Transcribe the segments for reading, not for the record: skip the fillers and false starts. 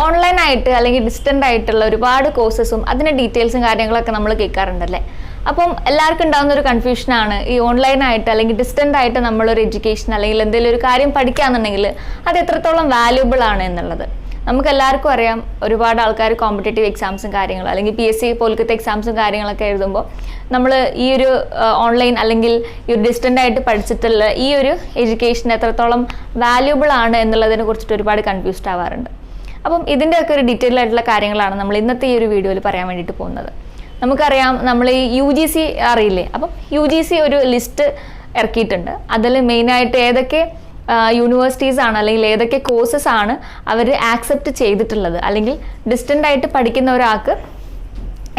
Online ആയിട്ട് അല്ലെങ്കിൽ distant ആയിട്ടുള്ള ഒരുപാട് കോഴ്സസും അതിന്റെ ഡീറ്റെയിൽസും കാര്യങ്ങളൊക്കെ നമ്മൾ കേൾക്കാറുണ്ടല്ലേ. അപ്പം എല്ലാവർക്കും ഉണ്ടാകുന്ന ഒരു കൺഫ്യൂഷനാണ് ഈ ഓൺലൈൻ ആയിട്ട് അല്ലെങ്കിൽ ഡിസ്റ്റന്റ് ആയിട്ട് നമ്മളൊരു എഡ്യൂക്കേഷൻ അല്ലെങ്കിൽ എന്തെങ്കിലും ഒരു കാര്യം പഠിക്കുകയാണെന്നുണ്ടെങ്കിൽ അത് എത്രത്തോളം വാല്യൂബിൾ ആണ് എന്നുള്ളത്. നമുക്ക് എല്ലാവർക്കും അറിയാം, ഒരുപാട് ആൾക്കാർ കോമ്പറ്റേറ്റീവ് എക്സാംസും കാര്യങ്ങളും അല്ലെങ്കിൽ PSC പോലത്തെ എക്സാംസും കാര്യങ്ങളൊക്കെ എഴുതുമ്പോൾ നമ്മൾ ഈ ഒരു ഓൺലൈൻ അല്ലെങ്കിൽ ഈ ഒരു ഡിസ്റ്റന്റ് ആയിട്ട് പഠിച്ചിട്ടുള്ള ഈ ഒരു എഡ്യൂക്കേഷൻ എത്രത്തോളം വാല്യൂബിൾ ആണ് എന്നുള്ളതിനെ കുറിച്ചിട്ട് ഒരുപാട് കൺഫ്യൂസ്ഡ് ആവാറുണ്ട്. അപ്പം ഇതിൻ്റെയൊക്കെ ഒരു ഡീറ്റെയിൽ ആയിട്ടുള്ള കാര്യങ്ങളാണ് നമ്മൾ ഇന്നത്തെ ഈ ഒരു വീഡിയോയിൽ പറയാൻ വേണ്ടിയിട്ട് പോകുന്നത്. നമുക്കറിയാം, നമ്മൾ ഈ UGC അറിയില്ലേ, അപ്പം UGC ഒരു ലിസ്റ്റ് ഇറക്കിയിട്ടുണ്ട്. അതിൽ മെയിനായിട്ട് ഏതൊക്കെ യൂണിവേഴ്സിറ്റീസ് ആണ് അല്ലെങ്കിൽ ഏതൊക്കെ കോഴ്സസ് ആണ് അവർ ആക്സെപ്റ്റ് ചെയ്തിട്ടുള്ളത്, അല്ലെങ്കിൽ ഡിസ്റ്റൻ്റ് ആയിട്ട് പഠിക്കുന്ന ഒരാൾക്ക്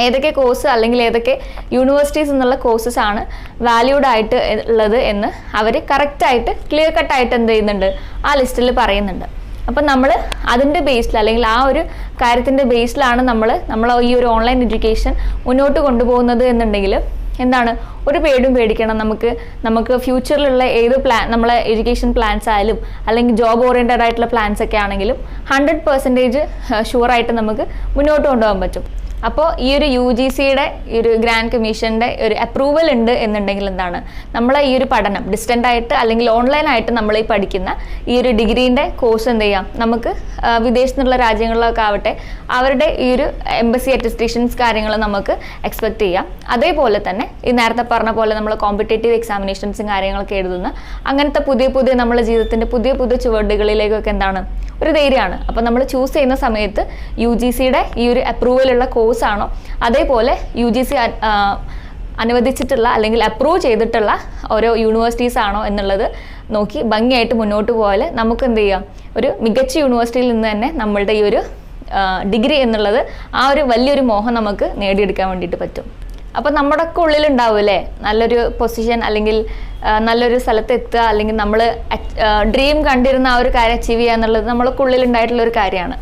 ഏതൊക്കെ കോഴ്സ് അല്ലെങ്കിൽ ഏതൊക്കെ യൂണിവേഴ്സിറ്റീസ് എന്നുള്ള കോഴ്സസ് ആണ് വാല്യൂഡ് ആയിട്ട് ഉള്ളത് എന്ന് അവർ കറക്റ്റായിട്ട് ക്ലിയർ കട്ടായിട്ട് എന്ത് ചെയ്യുന്നുണ്ട്, ആ ലിസ്റ്റിൽ പറയുന്നുണ്ട്. അപ്പം നമ്മൾ അതിൻ്റെ ബേസിൽ അല്ലെങ്കിൽ ആ ഒരു കാര്യത്തിൻ്റെ ബേസിലാണ് നമ്മൾ ഈ ഒരു ഓൺലൈൻ എഡ്യൂക്കേഷൻ മുന്നോട്ട് കൊണ്ടുപോകുന്നത് എന്നുണ്ടെങ്കിൽ എന്താണ്, ഒരു പേടും പേടിക്കണം. നമുക്ക് ഫ്യൂച്ചറിലുള്ള ഏത് നമ്മളെ എഡ്യൂക്കേഷൻ പ്ലാൻസ് ആയാലും അല്ലെങ്കിൽ ജോബ് ഓറിയൻറ്റഡ് ആയിട്ടുള്ള പ്ലാൻസ് ഒക്കെ ആണെങ്കിലും 100% ഷുവറായിട്ട് നമുക്ക് മുന്നോട്ട് കൊണ്ടുപോകാൻ പറ്റും. അപ്പോൾ ഈ ഒരു UGCയുടെ ഈ ഒരു ഗ്രാൻഡ് കമ്മീഷൻ്റെ ഒരു അപ്രൂവൽ ഉണ്ട് എന്നുണ്ടെങ്കിൽ എന്താണ്, നമ്മളെ ഈ ഒരു പഠനം ഡിസ്റ്റൻ്റ് ആയിട്ട് അല്ലെങ്കിൽ ഓൺലൈനായിട്ട് നമ്മൾ ഈ പഠിക്കുന്ന ഈ ഒരു ഡിഗ്രീൻ്റെ കോഴ്സ് എന്ത് ചെയ്യാം, നമുക്ക് വിദേശത്തുള്ള രാജ്യങ്ങളിലൊക്കെ ആവട്ടെ അവരുടെ ഈ ഒരു എംബസി അറ്റസ്റ്റേഷൻസ് കാര്യങ്ങൾ നമുക്ക് എക്സ്പെക്ട് ചെയ്യാം. അതേപോലെ തന്നെ ഈ നേരത്തെ പറഞ്ഞ പോലെ നമ്മൾ കോമ്പറ്റേറ്റീവ് എക്സാമിനേഷൻസും കാര്യങ്ങളൊക്കെ എഴുതുന്ന അങ്ങനത്തെ പുതിയ നമ്മുടെ ജീവിതത്തിൻ്റെ പുതിയ ചുവടുകളിലേക്കൊക്കെ എന്താണ് ഒരു ധൈര്യമാണ്. അപ്പോൾ നമ്മൾ ചൂസ് ചെയ്യുന്ന സമയത്ത് UGCയുടെ ഈ ഒരു അപ്രൂവലുള്ള കോഴ്സാണോ, അതേപോലെ UGC അനുവദിച്ചിട്ടുള്ള അല്ലെങ്കിൽ അപ്രൂവ് ചെയ്തിട്ടുള്ള ഓരോ യൂണിവേഴ്സിറ്റീസ് ആണോ എന്നുള്ളത് നോക്കി ഭംഗിയായിട്ട് മുന്നോട്ട് പോയാൽ നമുക്ക് എന്ത് ചെയ്യാം, ഒരു മികച്ച യൂണിവേഴ്സിറ്റിയിൽ നിന്ന് തന്നെ നമ്മളുടെ ഈ ഒരു ഡിഗ്രി എന്നുള്ളത് ആ ഒരു വലിയൊരു മോഹം നമുക്ക് നേടിയെടുക്കാൻ വേണ്ടിയിട്ട് പറ്റും. അപ്പോൾ നമ്മുടെ ഒക്കെ ഉള്ളിലുണ്ടാവുമല്ലേ നല്ലൊരു പൊസിഷൻ അല്ലെങ്കിൽ നല്ലൊരു സ്ഥലത്ത് എത്തുക, അല്ലെങ്കിൽ നമ്മൾ ഡ്രീം കണ്ടിരുന്ന ആ ഒരു കാര്യം അച്ചീവ് ചെയ്യുക എന്നുള്ളത് നമ്മളൊക്കെ ഉള്ളിലുണ്ടായിട്ടുള്ള ഒരു കാര്യമാണ്.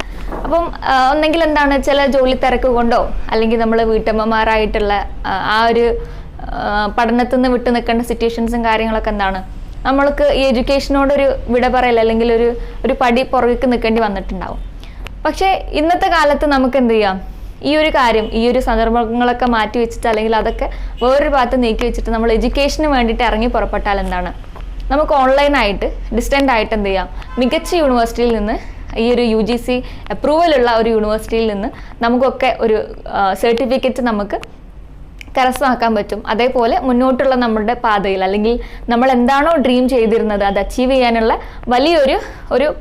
അപ്പം ഒന്നെങ്കിൽ എന്താണ്, ചില ജോലി തിരക്ക് കൊണ്ടോ അല്ലെങ്കിൽ നമ്മൾ വീട്ടമ്മമാരായിട്ടുള്ള ആ ഒരു പഠനത്തിൽ നിന്ന് വിട്ടു നിൽക്കേണ്ട സിറ്റുവേഷൻസും കാര്യങ്ങളൊക്കെ എന്താണ് നമ്മൾക്ക് ഈ എഡ്യൂക്കേഷനോടൊരു വിട പറയൽ അല്ലെങ്കിൽ ഒരു പടി പുറകേക്ക് നിൽക്കേണ്ടി വന്നിട്ടുണ്ടാവും. പക്ഷേ ഇന്നത്തെ കാലത്ത് നമുക്ക് എന്ത് ചെയ്യാം, ഈ ഒരു കാര്യം ഈ ഒരു സന്ദർഭങ്ങളൊക്കെ മാറ്റി വെച്ചിട്ട് അല്ലെങ്കിൽ അതൊക്കെ വേറൊരു ഭാഗത്ത് നീക്കി വെച്ചിട്ട് നമ്മൾ എഡ്യൂക്കേഷന് വേണ്ടിയിട്ട് ഇറങ്ങി പുറപ്പെട്ടാൽ എന്താണ്, നമുക്ക് ഓൺലൈനായിട്ട് ഡിസ്റ്റൻ്റ് ആയിട്ട് എന്ത് ചെയ്യാം, മികച്ച യൂണിവേഴ്സിറ്റിയിൽ നിന്ന് ഈ ഒരു UGC അപ്രൂവലുള്ള ഒരു യൂണിവേഴ്സിറ്റിയിൽ നിന്ന് നമുക്കൊക്കെ ഒരു സർട്ടിഫിക്കറ്റ് നമുക്ക് കരസ്ഥമാക്കാൻ പറ്റും. അതേപോലെ മുന്നോട്ടുള്ള നമ്മുടെ പാതയിൽ അല്ലെങ്കിൽ നമ്മൾ എന്താണോ ഡ്രീം ചെയ്തിരുന്നത് അത് അച്ചീവ് ചെയ്യാനുള്ള വലിയൊരു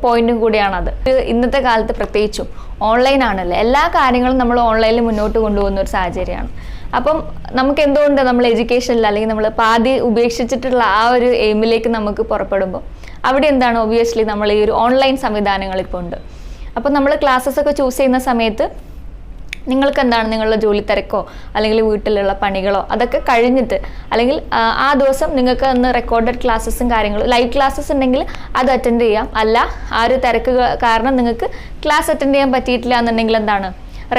പോയിന്റും കൂടിയാണത്. ഇന്നത്തെ കാലത്ത് പ്രത്യേകിച്ചും ഓൺലൈൻ ആണല്ലേ, എല്ലാ കാര്യങ്ങളും നമ്മൾ ഓൺലൈനിൽ മുന്നോട്ട് കൊണ്ടുപോകുന്ന ഒരു സാഹചര്യമാണ്. അപ്പം നമുക്ക് എന്തുകൊണ്ട് നമ്മൾ എഡ്യൂക്കേഷനിൽ അല്ലെങ്കിൽ നമ്മൾ പാതി ഉപേക്ഷിച്ചിട്ടുള്ള ആ ഒരു എയിമിലേക്ക് നമുക്ക് പുറപ്പെടുമ്പോൾ അവിടെ എന്താണ്, ഒബ്വിയസ്ലി നമ്മൾ ഈ ഒരു ഓൺലൈൻ സംവിധാനങ്ങൾ ഇപ്പോൾ ഉണ്ട്. അപ്പം നമ്മൾ ക്ലാസ്സസ് ഒക്കെ ചൂസ് ചെയ്യുന്ന സമയത്ത് നിങ്ങൾക്ക് എന്താണ്, നിങ്ങളുടെ ജോലി തിരക്കോ അല്ലെങ്കിൽ വീട്ടിലുള്ള പണികളോ അതൊക്കെ കഴിഞ്ഞിട്ട് അല്ലെങ്കിൽ ആ ദിവസം നിങ്ങൾക്ക് ഒന്ന് റെക്കോർഡഡ് ക്ലാസ്സസും കാര്യങ്ങളും ലൈവ് ക്ലാസ്സസ് ഉണ്ടെങ്കിൽ അത് അറ്റൻഡ് ചെയ്യാം. അല്ല, ആ ഒരു തിരക്ക് കാരണം നിങ്ങൾക്ക് ക്ലാസ് അറ്റൻഡ് ചെയ്യാൻ പറ്റിയിട്ടില്ല എന്നുണ്ടെങ്കിൽ എന്താണ്,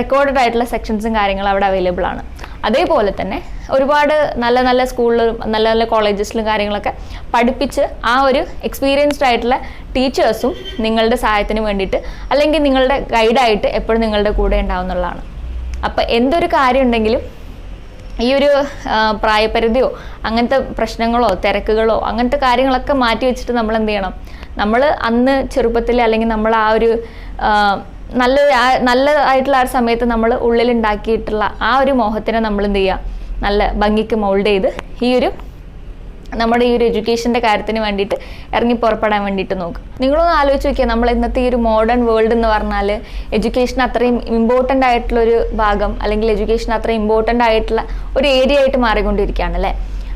റെക്കോർഡഡ് ആയിട്ടുള്ള സെക്ഷൻസും കാര്യങ്ങളും അവിടെ അവൈലബിൾ ആണ്. അതേപോലെ തന്നെ ഒരുപാട് നല്ല സ്കൂളിലും നല്ല കോളേജസിലും കാര്യങ്ങളൊക്കെ പഠിപ്പിച്ച് ആ ഒരു എക്സ്പീരിയൻസ്ഡ് ആയിട്ടുള്ള ടീച്ചേഴ്സും നിങ്ങളുടെ സഹായത്തിന് വേണ്ടിയിട്ട് അല്ലെങ്കിൽ നിങ്ങളുടെ ഗൈഡായിട്ട് എപ്പോഴും നിങ്ങളുടെ കൂടെ ഉണ്ടാവുന്നതാണ്. അപ്പം എന്തൊരു കാര്യം ഉണ്ടെങ്കിലും ഈ ഒരു പ്രായപരിധിയോ അങ്ങനത്തെ പ്രശ്നങ്ങളോ തിരക്കുകളോ അങ്ങനത്തെ കാര്യങ്ങളൊക്കെ മാറ്റി വെച്ചിട്ട് നമ്മൾ എന്ത് ചെയ്യണം, നമ്മൾ അന്ന് ചെറുപ്പത്തിൽ അല്ലെങ്കിൽ നമ്മൾ ആ ഒരു നല്ലതായിട്ടുള്ള ആ സമയത്ത് നമ്മൾ ഉള്ളിലുണ്ടാക്കിയിട്ടുള്ള ആ ഒരു മോഹത്തിനെ നമ്മൾ എന്ത് ചെയ്യുക, നല്ല ഭംഗിക്ക് മോൾഡ് ചെയ്ത് ഈ ഒരു നമ്മുടെ ഈ ഒരു എഡ്യൂക്കേഷൻ്റെ കാര്യത്തിന് വേണ്ടിയിട്ട് ഇറങ്ങി പുറപ്പെടാൻ വേണ്ടിയിട്ട് നോക്കുക. നിങ്ങളൊന്ന് ആലോചിച്ച് നോക്കിയാൽ, നമ്മൾ ഇന്നത്തെ ഈ ഒരു മോഡേൺ വേൾഡ് എന്ന് പറഞ്ഞാൽ എഡ്യൂക്കേഷൻ അത്രയും ഇമ്പോർട്ടൻ്റ് ആയിട്ടുള്ളൊരു ഭാഗം അല്ലെങ്കിൽ എഡ്യൂക്കേഷൻ അത്രയും ഇമ്പോർട്ടൻ്റ് ആയിട്ടുള്ള ഒരു ഏരിയ ആയിട്ട് മാറിക്കൊണ്ടിരിക്കുകയാണ് അല്ലേ.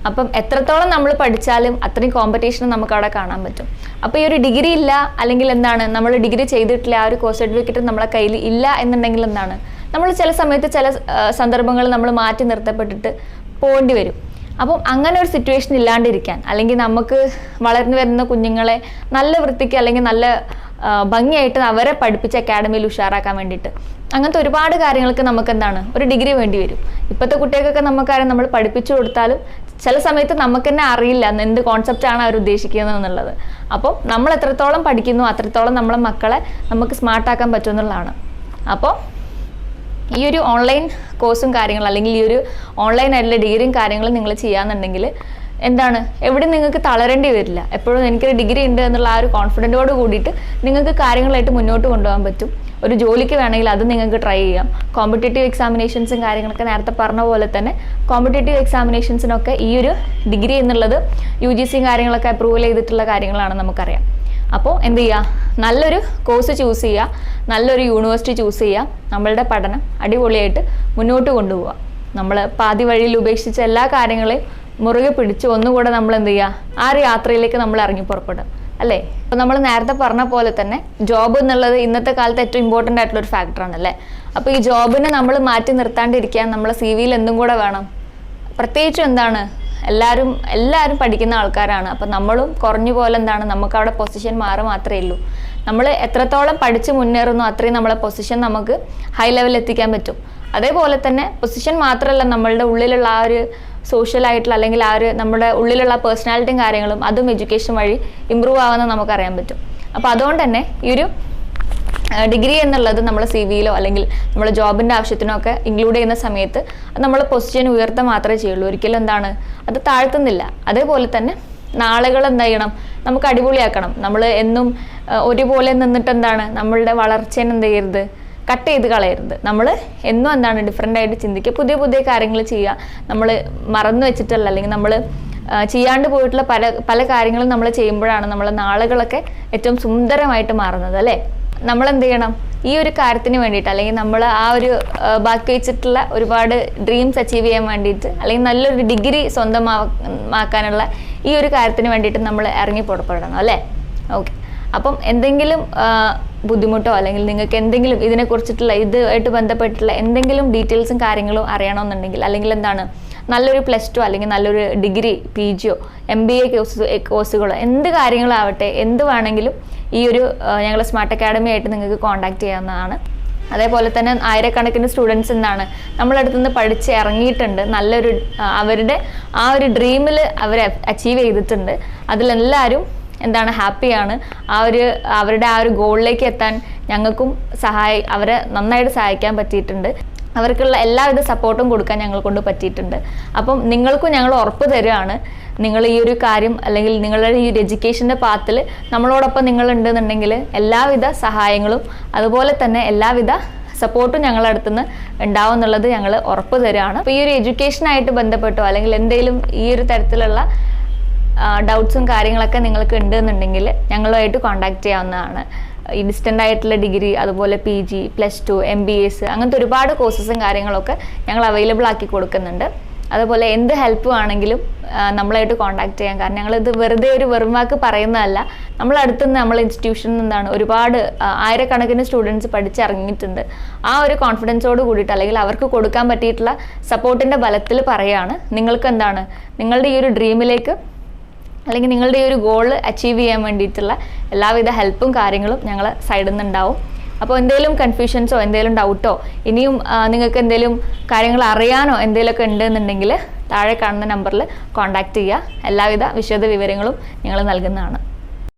അപ്പം എത്രത്തോളം നമ്മൾ പഠിച്ചാലും അത്രയും കോമ്പറ്റീഷൻ നമുക്ക് അവിടെ കാണാൻ പറ്റും. അപ്പോൾ ഈ ഒരു ഡിഗ്രി ഇല്ല അല്ലെങ്കിൽ എന്താണ്, നമ്മൾ ഡിഗ്രി ചെയ്തിട്ടില്ല, ആ ഒരു കോഴ്സ് സർട്ടിഫിക്കറ്റ് നമ്മളെ കയ്യിൽ ഇല്ല എന്നുണ്ടെങ്കിൽ എന്താണ്, നമ്മൾ ചില സമയത്ത് ചില സന്ദർഭങ്ങളിൽ നമ്മൾ മാറ്റി നിർത്തപ്പെട്ടിട്ട് പോകേണ്ടി വരും. അപ്പം അങ്ങനെ ഒരു സിറ്റുവേഷൻ ഇല്ലാണ്ടിരിക്കാൻ അല്ലെങ്കിൽ നമുക്ക് വളർന്നു വരുന്ന കുഞ്ഞുങ്ങളെ നല്ല വൃത്തിക്ക് അല്ലെങ്കിൽ നല്ല ഭംഗിയായിട്ട് അവരെ പഠിപ്പിച്ച് അക്കാഡമിയിൽ ഉഷാറാക്കാൻ വേണ്ടിയിട്ട് അങ്ങനത്തെ ഒരുപാട് കാര്യങ്ങൾക്ക് നമുക്ക് എന്താണ് ഒരു ഡിഗ്രി വേണ്ടി വരും. ഇപ്പോഴത്തെ കുട്ടികൾക്കൊക്കെ നമുക്കറിയാം, നമ്മൾ പഠിപ്പിച്ചു കൊടുത്താലും ചില സമയത്ത് നമുക്ക് തന്നെ അറിയില്ല എന്ത് കോൺസെപ്റ്റാണ് അവർ ഉദ്ദേശിക്കുന്നത് എന്നുള്ളത്. അപ്പം നമ്മൾ എത്രത്തോളം പഠിക്കുന്നു അത്രത്തോളം നമ്മളെ മക്കളെ നമുക്ക് സ്മാർട്ടാക്കാൻ പറ്റുമെന്നുള്ളതാണ്. അപ്പോൾ ഈ ഒരു ഓൺലൈൻ കോഴ്സും കാര്യങ്ങളും അല്ലെങ്കിൽ ഈ ഒരു ഓൺലൈൻ ആയിട്ടുള്ള ഡിഗ്രിയും കാര്യങ്ങളും നിങ്ങൾ ചെയ്യാന്നുണ്ടെങ്കിൽ എന്താണ് എവിടെ നിങ്ങൾക്ക് തളരേണ്ടി വരില്ല. എപ്പോഴും എനിക്കൊരു ഡിഗ്രി ഉണ്ട് എന്നുള്ള ആ ഒരു കോൺഫിഡൻറ്റോട് കൂടിയിട്ട് നിങ്ങൾക്ക് കാര്യങ്ങളായിട്ട് മുന്നോട്ട് കൊണ്ടുപോകാൻ പറ്റും. ഒരു ജോലിക്ക് വേണമെങ്കിൽ അത് നിങ്ങൾക്ക് ട്രൈ ചെയ്യാം. കോമ്പറ്റേറ്റീവ് എക്സാമിനേഷൻസും കാര്യങ്ങളൊക്കെ നേരത്തെ പറഞ്ഞ പോലെ തന്നെ കോമ്പറ്റേറ്റീവ് എക്സാമിനേഷൻസിനൊക്കെ ഈ ഒരു ഡിഗ്രി എന്നുള്ളത് UGC കാര്യങ്ങളൊക്കെ അപ്രൂവൽ ചെയ്തിട്ടുള്ള കാര്യങ്ങളാണ് നമുക്കറിയാം. അപ്പോൾ എന്ത് ചെയ്യുക, നല്ലൊരു കോഴ്സ് ചൂസ് ചെയ്യുക, നല്ലൊരു യൂണിവേഴ്സിറ്റി ചൂസ് ചെയ്യുക, നമ്മളുടെ പഠനം അടിപൊളിയായിട്ട് മുന്നോട്ട് കൊണ്ടുപോവുക. നമ്മൾ പാതി വഴിയിൽ ഉപേക്ഷിച്ച എല്ലാ കാര്യങ്ങളെയും മുറുകെ പിടിച്ച് ഒന്നുകൂടെ നമ്മൾ എന്ത് ചെയ്യുക, ആ ഒരു യാത്രയിലേക്ക് നമ്മൾ ഇറങ്ങി പുറപ്പെടുക അല്ലേ. അപ്പോൾ നമ്മൾ നേരത്തെ പറഞ്ഞ പോലെ തന്നെ ജോബ് എന്നുള്ളത് ഇന്നത്തെ കാലത്ത് ഏറ്റവും ഇമ്പോർട്ടൻ്റ് ആയിട്ടുള്ള ഒരു ഫാക്ടറാണ് അല്ലേ. അപ്പോൾ ഈ ജോബിനെ നമ്മൾ മാറ്റി നിർത്താണ്ടിരിക്കാൻ നമ്മളെ CV-യിൽ എന്തും കൂടെ വേണം. പ്രത്യേകിച്ചും എന്താണ്, എല്ലാവരും പഠിക്കുന്ന ആൾക്കാരാണ്. അപ്പം നമ്മളും കുറഞ്ഞു പോലെ എന്താണ്, നമുക്ക് അവിടെ പൊസിഷൻ മാത്രമേ ഉള്ളൂ. നമ്മൾ എത്രത്തോളം പഠിച്ച് മുന്നേറുന്നു അത്രയും നമ്മളെ പൊസിഷൻ നമുക്ക് ഹൈ ലെവലിൽ എത്തിക്കാൻ പറ്റും. അതേപോലെ തന്നെ പൊസിഷൻ മാത്രമല്ല, നമ്മളുടെ ഉള്ളിലുള്ള ആ ഒരു സോഷ്യലായിട്ടുള്ള അല്ലെങ്കിൽ ആ ഒരു നമ്മുടെ ഉള്ളിലുള്ള പേഴ്സണാലിറ്റിയും കാര്യങ്ങളും അതും എഡ്യൂക്കേഷൻ വഴി ഇമ്പ്രൂവ് ആവുമെന്ന് നമുക്കറിയാൻ പറ്റും. അപ്പോൾ അതുകൊണ്ട് തന്നെ ഈ ഒരു ഡിഗ്രി എന്നുള്ളത് നമ്മളെ CV-യിലോ അല്ലെങ്കിൽ നമ്മളെ ജോബിൻ്റെ ആവശ്യത്തിനോ ഒക്കെ ഇൻക്ലൂഡ് ചെയ്യുന്ന സമയത്ത് നമ്മൾ പൊസിഷൻ ഉയർത്താൻ മാത്രമേ ചെയ്യുള്ളൂ. ഒരിക്കലും എന്താണ് അത് താഴ്ത്തുന്നില്ല. അതേപോലെ തന്നെ നാളുകൾ എന്ത് ചെയ്യണം, നമുക്ക് അടിപൊളിയാക്കണം. നമ്മൾ എന്നും ഒരുപോലെ നിന്നിട്ട് എന്താണ് നമ്മളുടെ വളർച്ചേനെ എന്ത് ചെയ്യരുത്, കട്ട് ചെയ്ത് കളയരുത്. നമ്മൾ എന്നും എന്താണ് ഡിഫറെൻ്റ് ആയിട്ട് ചിന്തിക്കുക, പുതിയ പുതിയ കാര്യങ്ങൾ ചെയ്യുക. നമ്മൾ മറന്നു വെച്ചിട്ടല്ല, അല്ലെങ്കിൽ നമ്മൾ ചെയ്യാണ്ട് പോയിട്ടുള്ള പല കാര്യങ്ങളും നമ്മൾ ചെയ്യുമ്പോഴാണ് നമ്മളെ നാളുകളൊക്കെ ഏറ്റവും സുന്ദരമായിട്ട് മാറുന്നത് അല്ലേ. നമ്മൾ എന്ത് ചെയ്യണം, ഈ ഒരു കാര്യത്തിന് വേണ്ടിയിട്ട് അല്ലെങ്കിൽ നമ്മൾ ആ ഒരു ബാക്കി വെച്ചിട്ടുള്ള ഒരുപാട് ഡ്രീംസ് അച്ചീവ് ചെയ്യാൻ വേണ്ടിയിട്ട് അല്ലെങ്കിൽ നല്ലൊരു ഡിഗ്രി സ്വന്തമാക്കാനുള്ള ഈ ഒരു കാര്യത്തിന് വേണ്ടിയിട്ട് നമ്മൾ ഇറങ്ങി പുറപ്പെടണം അല്ലേ. ഓക്കെ, അപ്പം എന്തെങ്കിലും ബുദ്ധിമുട്ടോ അല്ലെങ്കിൽ നിങ്ങൾക്ക് എന്തെങ്കിലും ഇതിനെക്കുറിച്ചിട്ടുള്ള ഇതുമായിട്ട് ബന്ധപ്പെട്ടിട്ടുള്ള എന്തെങ്കിലും ഡീറ്റെയിൽസും കാര്യങ്ങളും അറിയണമെന്നുണ്ടെങ്കിൽ അല്ലെങ്കിൽ എന്താണ് നല്ലൊരു +2 അല്ലെങ്കിൽ നല്ലൊരു ഡിഗ്രി PGയോ MBA കോഴ്സുകളോ എന്ത് കാര്യങ്ങളാവട്ടെ, എന്ത് വേണമെങ്കിലും ഈ ഒരു ഞങ്ങൾ സ്മാർട്ട് അക്കാഡമി ആയിട്ട് നിങ്ങൾക്ക് കോൺടാക്ട് ചെയ്യാവുന്നതാണ്. അതേപോലെ തന്നെ ആയിരക്കണക്കിന് സ്റ്റുഡൻസ് എന്താണ് നമ്മളടുത്ത് നിന്ന് പഠിച്ച് ഇറങ്ങിയിട്ടുണ്ട്. നല്ലൊരു അവരുടെ ആ ഒരു ഡ്രീമിൽ അവർ അച്ചീവ് ചെയ്തിട്ടുണ്ട്. അതിലെല്ലാവരും എന്താണ് ഹാപ്പിയാണ്. അവരുടെ ആ ഒരു ഗോളിലേക്ക് എത്താൻ ഞങ്ങൾക്കും അവരെ നന്നായിട്ട് സഹായിക്കാൻ പറ്റിയിട്ടുണ്ട്. അവർക്കുള്ള എല്ലാവിധ സപ്പോർട്ടും കൊടുക്കാൻ ഞങ്ങൾ കൊണ്ട് പറ്റിയിട്ടുണ്ട്. അപ്പം നിങ്ങൾക്കും ഞങ്ങൾ ഉറപ്പ് തരുകയാണ്, നിങ്ങൾ ഈ ഒരു കാര്യം അല്ലെങ്കിൽ നിങ്ങളുടെ ഈ ഒരു എഡ്യൂക്കേഷൻ്റെ പാത്തിൽ നമ്മളോടൊപ്പം നിങ്ങളുണ്ടെന്നുണ്ടെങ്കിൽ എല്ലാവിധ സഹായങ്ങളും അതുപോലെ തന്നെ എല്ലാവിധ സപ്പോർട്ടും ഞങ്ങളുടെ അടുത്തുനിന്ന് ഉണ്ടാവും എന്നുള്ളത് ഞങ്ങൾ ഉറപ്പ് തരുകയാണ്. അപ്പോൾ ഈ ഒരു എഡ്യൂക്കേഷനായിട്ട് ബന്ധപ്പെട്ടോ അല്ലെങ്കിൽ എന്തെങ്കിലും ഈ ഒരു തരത്തിലുള്ള ഡൗട്ട്സും കാര്യങ്ങളൊക്കെ നിങ്ങൾക്ക് ഉണ്ടെന്നുണ്ടെങ്കിൽ ഞങ്ങളുമായിട്ട് കോൺടാക്ട് ചെയ്യാവുന്നതാണ്. ഈ ഡിസ്റ്റൻ്റ് ആയിട്ടുള്ള ഡിഗ്രി, അതുപോലെ PG, +2, MBAs അങ്ങനത്തെ ഒരുപാട് കോഴ്സസും കാര്യങ്ങളൊക്കെ ഞങ്ങൾ അവൈലബിൾ ആക്കി കൊടുക്കുന്നുണ്ട്. അതുപോലെ എന്ത് ഹെൽപ്പ് ആണെങ്കിലും നമ്മളായിട്ട് കോൺടാക്ട് ചെയ്യാം. കാരണം ഞങ്ങളിത് വെറുതെ ഒരു വെറും വാക്ക് പറയുന്നതല്ല. നമ്മളടുത്തുനിന്ന് നമ്മളെ ഇൻസ്റ്റിറ്റ്യൂഷനിൽ നിന്നാണ് ഒരുപാട് ആയിരക്കണക്കിന് സ്റ്റുഡൻസ് പഠിച്ചിറങ്ങിയിട്ടുണ്ട്. ആ ഒരു കോൺഫിഡൻസോട് കൂടിയിട്ട് അല്ലെങ്കിൽ അവർക്ക് കൊടുക്കാൻ പറ്റിയിട്ടുള്ള സപ്പോർട്ടിൻ്റെ ബലത്തിൽ പറയുകയാണ്, നിങ്ങൾക്ക് എന്താണ് നിങ്ങളുടെ ഈ ഒരു ഡ്രീമിലേക്ക് അല്ലെങ്കിൽ നിങ്ങളുടെ ഈ ഒരു ഗോൾ അച്ചീവ് ചെയ്യാൻ വേണ്ടിയിട്ടുള്ള എല്ലാവിധ ഹെൽപ്പും കാര്യങ്ങളും ഞങ്ങൾ സൈഡിൽ നിന്നുണ്ടാവും. അപ്പോൾ എന്തെങ്കിലും കൺഫ്യൂഷൻസോ എന്തെങ്കിലും ഡൗട്ടോ ഇനിയും നിങ്ങൾക്ക് എന്തെങ്കിലും കാര്യങ്ങൾ അറിയാനോ എന്തെങ്കിലുമൊക്കെ ഉണ്ടെന്നുണ്ടെങ്കിൽ താഴെ കാണുന്ന നമ്പറിൽ കോൺടാക്റ്റ് ചെയ്യുക. എല്ലാവിധ വിശദ വിവരങ്ങളും ഞങ്ങൾ നൽകുന്നതാണ്.